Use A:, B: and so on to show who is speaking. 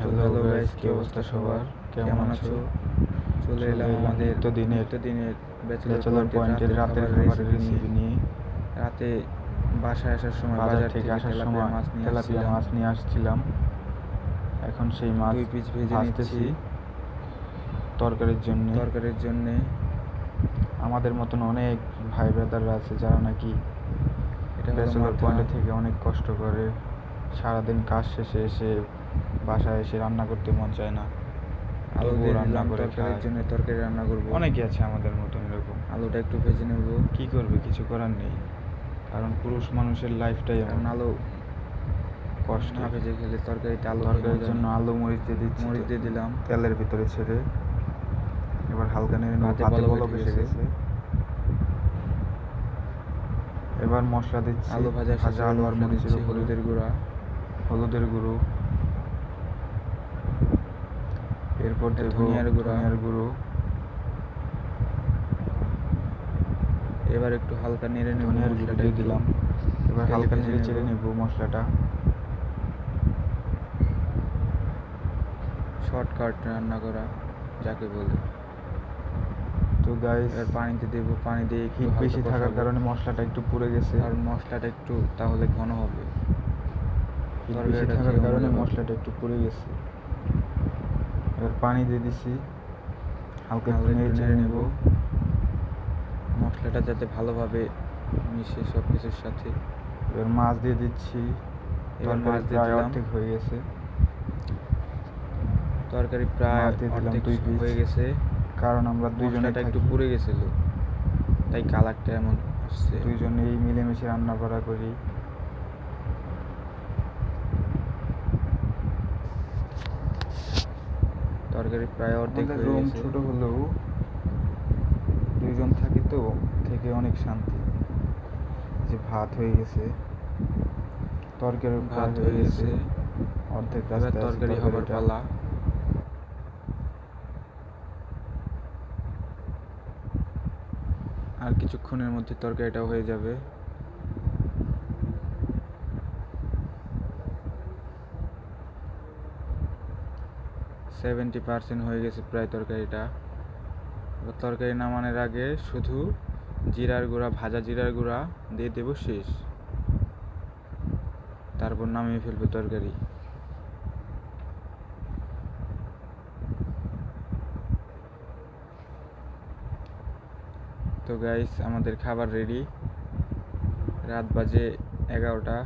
A: তো hello guys, কি অবস্থা সবার? কেমন আছো? চলে এলাম আমাদের নিত্যদিনের ব্যাচেলর পয়েন্টের রাতের খাবারের রেসিপি নিয়ে। রাতে বাসায় আসার সময় বাজার থেকে আসার সময় তেলাপিয়া মাছ নিয়ে আসছিলাম। এখন সেই মাছ 2 পিস ভেজে নিচ্ছি তরকারির জন্য। আমাদের মতন অনেক ভাই ব্রাদাররা আছে যারা নাকি ব্যাচেলর পয়েন্ট থেকে অনেক কষ্ট করে, সারাদিন কাজ শেষে এসে বাসায় এসে রান্না করতে মন চায় না, আলু দিয়ে রান্না করে খায়। তরকারি রান্না করবো, অনেকে আছে আমাদের মতন এরকম। আলুটা একটু ভেজে নেব, কি করবে, কিছু করার নেই, কারণ পুরুষ মানুষের লাইফটাই এমন। আলু কষ্ট না ভেজে খেলে তরকারির জন্য আলু মরিচ দিয়ে দিলাম তেলের ভিতরে ছেড়ে। এবার হালকা নেড়ে নেব, ভাতে বলক এসে গেছে। এবার মশলা দিচ্ছি, আলু ভাজা আলু আর মরিচের উপরে হলুদের গুঁড়ো, এরপর ধনিয়ার গুঁড়ো। এবার একটু হালকা নেড়ে নেব, ধনিয়ার গুঁড়ো দিয়ে দিলাম। এবার হালকা নেড়ে চেড়ে নেব মশলাটা। শর্টকাট রান্না করা যাকে বলে। তো গাইস, এবার পানিতে দেব, পানি দিয়ে হিট বেশি থাকার কারণে মশলাটা একটু পুড়ে গেছে, আর মশলাটা একটু তাহলে ঘন হবে। হিট বেশি থাকার কারণে মশলাটা একটু পুড়ে গেছে। এবার পানি দিয়ে দিছি, হালকা নেড়ে নেব মশলাটা যাতে ভালোভাবে মিশে সব কিছুর সাথে। এবার মাছ দিয়ে দিচ্ছি, এবার মাছ দিয়ে দিলাম, অর্ধেক হয়ে গেছে তরকারি, প্রায় অর্ধেক হয়ে গেছে, কারণ আমরা দুইজনে একটু পুড়ে গেছিল, তাই কালারটা এমন আসছে। দুইজনেই মিলেমিশে রান্না করি। তরকারি প্রায় অর্ধেক হয়ে গেছে। রুম ছোট হলেও দুইজন থাকি তো, থেকে অনেক শান্তি। যে ভাত হয়ে গেছে, তরকারি ভাত হয়ে গেছে অর্ধেক রাস্তায়, তরকারি হবার পালা। আর কিছুক্ষণের মধ্যে তরকারিটা হয়ে যাবে। 70% হয়ে গেছে প্রায় তরকারিটা। এবার তরকারি নামানোর আগে শুধু জিরার গুঁড়া, ভাজা জিরার গুঁড়া দিয়ে দেব শেষ, তারপর নামিয়ে ফেলবো তরকারি। তো গাইস, আমাদের খাবার রেডি। রাত বাজে 11টা।